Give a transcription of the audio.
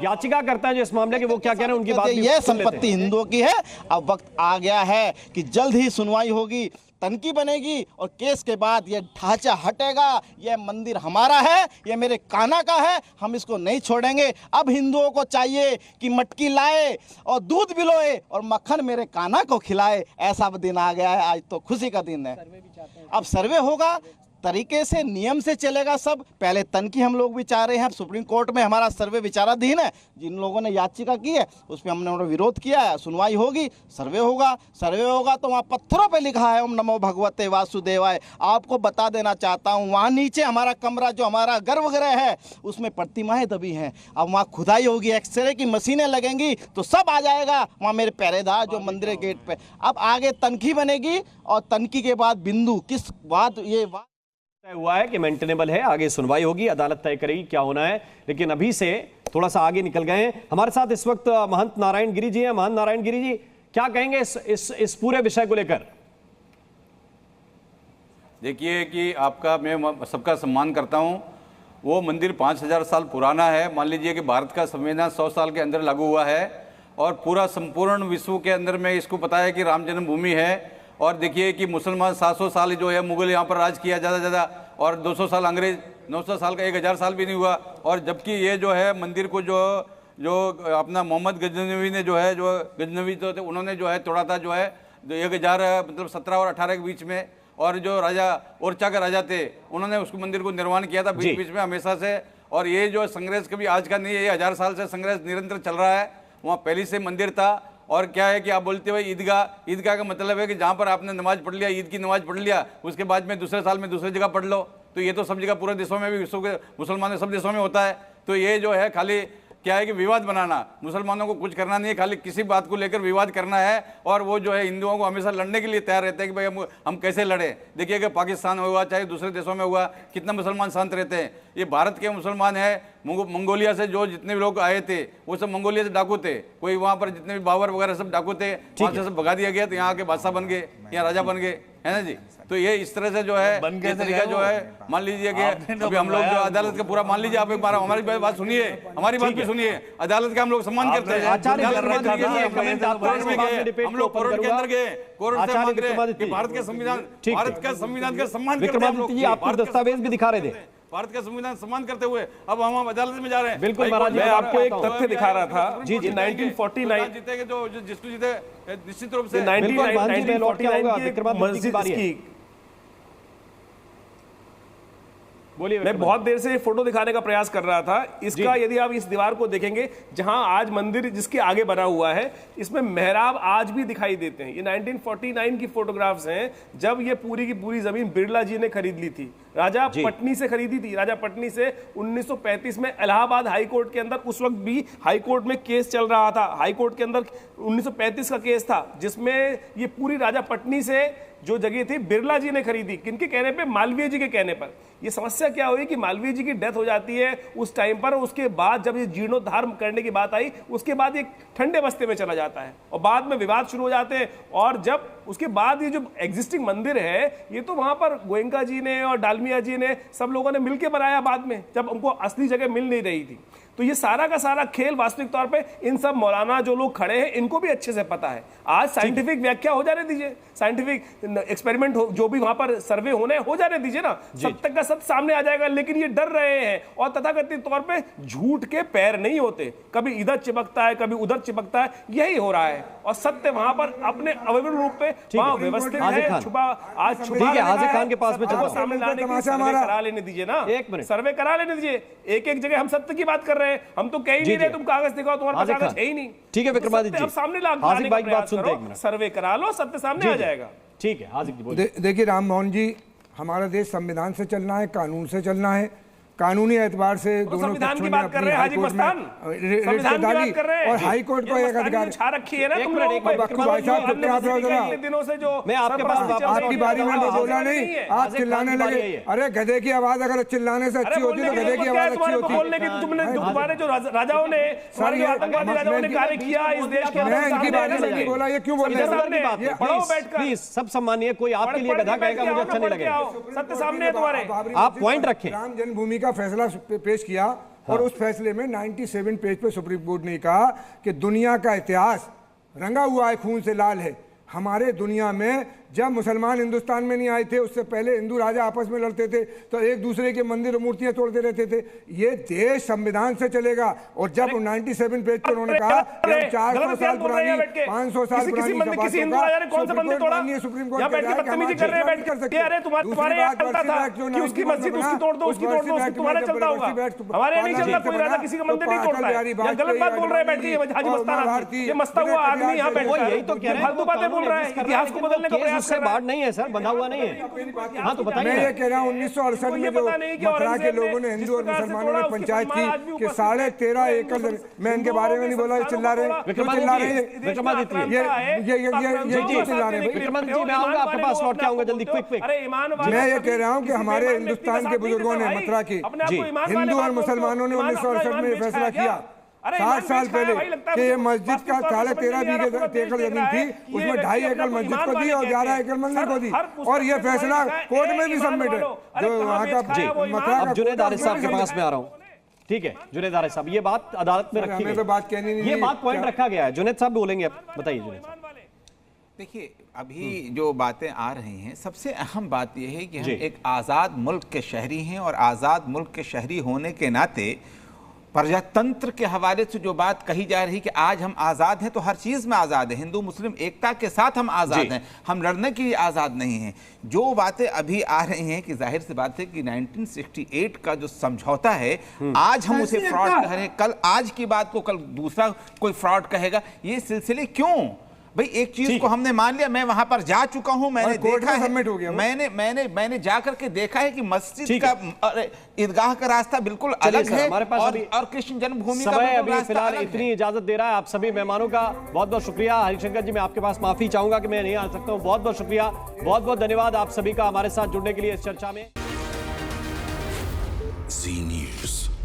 याचिका करता है जो इस मामले के, वो क्या कह रहे हैं उनकी बात ये संपत्ति हिंदुओं की है। अब वक्त आ गया है कि जल्द ही सुनवाई होगी, तनकी बनेगी और केस के बाद ये ढांचा हटेगा। ये मंदिर हमारा है, ये मेरे कान्हा का है, हम इसको नहीं छोड़ेंगे। अब हिंदुओं को चाहिए कि मटकी लाए और दूध बिलोए और मक्खन मेरे कान्हा को खिलाए। ऐसा दिन आ गया है, आज तो खुशी का दिन है। अब सर्वे होगा, तरीके से नियम से चलेगा सब। पहले तनकी हम लोग भी चाह रहे हैं, सुप्रीम कोर्ट में हमारा सर्वे विचाराधीन है। जिन लोगों ने याचिका की है उस पर हमने विरोध किया है। सुनवाई होगी, सर्वे होगा। सर्वे होगा तो वहाँ पत्थरों पे लिखा है ओम नमो भगवते वासुदेवाय। आपको बता देना चाहता हूँ, वहाँ नीचे हमारा कमरा जो हमारा गर्भगृह है उसमें प्रतिमाएं दबी हैं। अब वहाँ खुदाई होगी, एक्सरे की मशीनें लगेंगी तो सब आ जाएगा। वहाँ मेरे पहरेदार जो मंदिर गेट पे, अब आगे तनकी बनेगी और तनकी के बाद बिंदु किस बात ये तय हुआ है कि मेंटेनेबल है। आगे सुनवाई होगी, अदालत तय करेगी क्या होना है। लेकिन अभी से थोड़ा सा आगे निकल गए हैं। हमारे साथ इस वक्त महंत नारायण गिरी जी हैं। महंत नारायण गिरी जी, क्या कहेंगे इस पूरे विषय को लेकर? देखिए कि आपका, मैं सबका सम्मान करता हूं। वो मंदिर 5000 साल पुराना है। मान लीजिए कि भारत का संविधान 100 साल के अंदर लागू हुआ है और पूरा संपूर्ण विश्व के अंदर में इसको पता है कि राम जन्मभूमि है। और देखिए कि मुसलमान 700 साल जो है मुगल यहाँ पर राज किया ज़्यादा और 200 साल अंग्रेज, 900 साल का 1000 साल भी नहीं हुआ। और जबकि ये जो है मंदिर को जो अपना मोहम्मद गजनवी ने जो है, जो गजनवी तो थे, उन्होंने जो है तोड़ा था, जो है 1000 मतलब 17 और 18 के बीच में। और जो राजा ओरछा के राजा थे उन्होंने उसको मंदिर को निर्माण किया था बीच बीच में हमेशा से। और ये जो संघर्ष कभी आज का नहीं है, ये 1000 साल से संघर्ष निरंतर चल रहा है। वहाँ पहले से मंदिर था। और क्या है कि आप बोलते हुए ईदगाह का मतलब है कि जहाँ पर आपने नमाज पढ़ लिया, ईद की नमाज पढ़ लिया, उसके बाद में दूसरे साल में दूसरी जगह पढ़ लो। तो ये तो सब जगह पूरे देशों में भी, विश्व के मुसलमानों सब देशों में होता है। तो ये जो है खाली क्या है कि विवाद बनाना, मुसलमानों को कुछ करना नहीं है, खाली किसी बात को लेकर विवाद करना है। और वो जो है हिंदुओं को हमेशा लड़ने के लिए तैयार रहते हैं कि भाई हम कैसे लड़े। देखिए कि पाकिस्तान हुआ चाहे दूसरे देशों में हुआ, कितना मुसलमान शांत रहते हैं। ये भारत के मुसलमान है। मंगोलिया से जो जितने भी लोग आए थे वो सब मंगोलिया से डाकू थे। कोई वहाँ पर जितने भी बाबर वगैरह सब डाकू थे, वहाँ से सब भगा दिया गया। तो यहाँ के बादशाह बन गए, यहाँ राजा बन गए, है ना जी। तो ये इस तरह से जो है ये तरीका जो है, मान लीजिए कि अभी हम लोग जो अदालत का पूरा मान लीजिए, आप एक बार हमारी बात सुनिए, हमारी बात भी सुनिए। अदालत का हम लोग सम्मान करते हैं। हम लोग कोर्ट के अंदर गए, कोर्ट से मांग रहे हैं कि भारत के संविधान का सम्मान करते हैं हम लोग। आप दस्तावेज भी दिखा रहे थे भारत का संविधान सम्मान करते हुए। अब हम अदालत में जा रहे हैं। बिल्कुल महाराज, मैं आपको एक तथ्य दिखा रहा था जी। 1949 जीतेंगे जो जिसको जीते निश्चित रूप से 1949 की मस्जिद की। बोलिए। मैं बहुत देर से फोटो दिखाने का प्रयास कर रहा था इसका। यदि आप इस दीवार को देखेंगे जहां आज मंदिर जिसके आगे बना हुआ है, इसमें मेहराब आज भी दिखाई देते हैं। ये 1949 की फोटोग्राफ्स हैं, जब ये पूरी की पूरी जमीन बिरला जी ने खरीद ली थी। राजा पटनी से खरीदी थी। राजा पटनी से 1935 में इलाहाबाद हाई कोर्ट के अंदर, उस वक्त भी हाई कोर्ट में केस चल रहा था। हाई कोर्ट के अंदर 1935 का केस था जिसमें ये पूरी राजा पटनी से जो जगह थी बिरला जी ने खरीदी। किनके कहने पे? मालवीय जी के कहने पर। ये समस्या क्या हुई कि मालवीय जी की डेथ हो जाती है उस टाइम पर। उसके बाद जब ये जीर्णोद्धार करने की बात आई, उसके बाद ये ठंडे बस्ते में चला जाता है और बाद में विवाद शुरू हो जाते हैं। और जब उसके बाद ये जो एग्जिस्टिंग मंदिर है, ये तो वहां पर गोयनका जी ने और डालमिया जी ने सब लोगों ने मिलकर बनाया बाद में, जब उनको असली जगह मिल नहीं रही थी। तो ये सारा का सारा खेल वास्तविक तौर पे इन सब मौलाना जो लोग खड़े हैं इनको भी अच्छे से पता है। आज साइंटिफिक व्याख्या हो जाने दीजिए, साइंटिफिक एक्सपेरिमेंट जो भी वहां पर सर्वे होने हो जाने दीजिए ना, सब तक का सब सामने आ जाएगा। लेकिन ये डर रहे हैं और तथाकथित तौर पे झूठ के पैर नहीं होते, कभी इधर चिपकता है कभी उधर चिपकता है, यही हो रहा है। और सत्य वहां पर अपने अविरल रूप पे वहां व्यवस्थित है। छुपा आज छुपा हाजिर खान के पास में चलो, सामने लाने के सर्वे करा लेने दीजिए ना, एक मिनट सर्वे करा लेने दीजिए। एक एक जगह हम सत्य की बात कर रहे हैं, हम तो कह ही नहीं रहे तुम कागज दिखाओ, तुम्हारे पास कागज है ही नहीं। ठीक है विक्रमादित्य जी, अब सामने हाजिर भाई की बात सुनते हैं, सर्वे करा लो, सत्य सामने आ जाएगा। ठीक है हाजिर जी बोलिए। देखिए राम मोहन जी, हमारा देश संविधान से चलना है, कानून से चलना है। कानूनी एतबार से दोनों संविधान की बात कर रहे हैं हाजी मस्तान, संविधान की बात कर रहे हैं। और हाई कोर्ट को एक अधिकार छा रखी है ना तुम लोगों को। भाई साहब इतने दिनों से जो मैं आपके पास आपकी बारी में बोला नहीं, आप चिल्लाने लगे। अरे गधे की आवाज अगर चिल्लाने से अच्छी होती तो गधे की आवाज अच्छी होती। बोलने की तुमने तुम्हारे जो राजाओं ने, हमारे आतंकवादी राजाओं ने कार्य किया इस देश के अंदर, इनकी बारी में नहीं बोला, ये क्यों बोल रहे हैं? पढ़ो बैठकर, सब सम्मानीय, कोई आपके लिए गधा कहेगा मुझे अच्छा नहीं लगेगा। सत्य सामने है तुम्हारे, आप पॉइंट रखें। राम जन्मभूमि का फैसला पेश किया, और उस फैसले में 97 पेज पे सुप्रीम कोर्ट ने कहा कि दुनिया का इतिहास रंगा हुआ है, खून से लाल है। हमारे दुनिया में जब मुसलमान हिंदुस्तान में नहीं आए थे, उससे पहले हिंदू राजा आपस में लड़ते थे तो एक दूसरे के मंदिर और मूर्तियां तोड़ते रहते थे। ये देश संविधान से चलेगा। और जब 97 पेज पर उन्होंने कहा कि हम 400 साल पुरानी 500 साल पुरानी किसी हिंदू राजा ने कौन सा मंदिर तोड़ा? सुप्रीम कोर्ट यहाँ बैठ के बदतमीजी कर रहे हैं, बैठ के अरे तुम्हारे यहाँ चलता था कि उसकी मस्जिद उसकी तोड़ दो, उसकी तोड़ दो, उसकी तुम्हारे चलता होगा, हमारे यहाँ नहीं चलता। कोई राजा किसी का मंदिर नहीं तोड़ता है। ये गलत बात बोल रहे हैं बैठ के हाजी मस्तान, ये मस्ता हुआ आदमी यहाँ बैठ यही तो कह रहे हैं, फालतू बातें बोल रहा है, इतिहास को बदलने का प्रयास कर रहा है। नहीं है सर, बंधा हुआ नहीं है। हाँ तो बताइए। मैं ये कह रहा हूँ 1968 में जो मथुरा के लोगों ने, हिंदू और मुसलमानों ने पंचायत की कि 13.5 एकड़, मैं इनके बारे में नहीं बोला, चिल्ला रहे हैं, क्यों चिल्ला रहे हैं? विक्रमादित्य, ये क्यों चिल्ला रहे हैं? विक्रमादित्य जी, मैं आऊंगा आपके पास, लौट के आऊंगा जल्दी, क्विक। मैं ये कह रहा हूँ कि हमारे हिंदुस्तान के बुजुर्गों ने, मथुरा की हिंदू और मुसलमानों ने 1968 में फैसला किया 60 साल पहले कि ये मस्जिद का 13.5 एकड़ जमीन थी, उसमें 2.5 एकड़ मस्जिद को दी और 11 एकड़ मंदिर को दी। और ये फैसला कोर्ट में भी सबमिट है, जो वहाँ का मथुरा। अब जुनेद आरिफ साहब के पास में आ रहा हूँ। ठीक है जुनेद आरिफ साहब, ये बात अदालत में रखी हमें तो बात कहनी नहीं, ये बात पॉइंट रखा गया है। जुनेद साहब बोलेंगे, अब बताइए जुनेद साहब। देखिए, अभी जो बातें आ रही हैं, सबसे अहम बात यह है कि हम एक आज़ाद मुल्क के शहरी हैं और आज़ाद मुल्क के शहरी होने के नाते प्रजातंत्र के हवाले से जो बात कही जा रही कि आज हम आज़ाद हैं, तो हर चीज़ में आज़ाद हैं। हिंदू मुस्लिम एकता के साथ हम आज़ाद हैं, हम लड़ने के लिए आज़ाद नहीं हैं। जो बातें अभी आ रही हैं कि जाहिर सी बात है कि 1968 का जो समझौता है, आज हम उसे फ्रॉड कह रहे हैं, कल आज की बात को कल दूसरा कोई फ्रॉड कहेगा। ये सिलसिले क्यों भाई? एक चीज को हमने मान लिया, मैं वहां पर जा चुका हूं, मैंने देखा है, सबमिट हो गया, मैंने जा करके देखा है कि मस्जिद का ईदगाह का रास्ता बिल्कुल अलग है और कृष्ण जन्मभूमि का अभी फिलहाल इतनी इजाजत दे रहा है। आप सभी मेहमानों का बहुत बहुत शुक्रिया। हरिशंकर जी, मैं आपके पास माफी चाहूंगा कि मैं नहीं आ सकता हूं। बहुत बहुत शुक्रिया, बहुत बहुत धन्यवाद आप सभी का हमारे साथ जुड़ने के लिए इस चर्चा में। जी न्यूज़।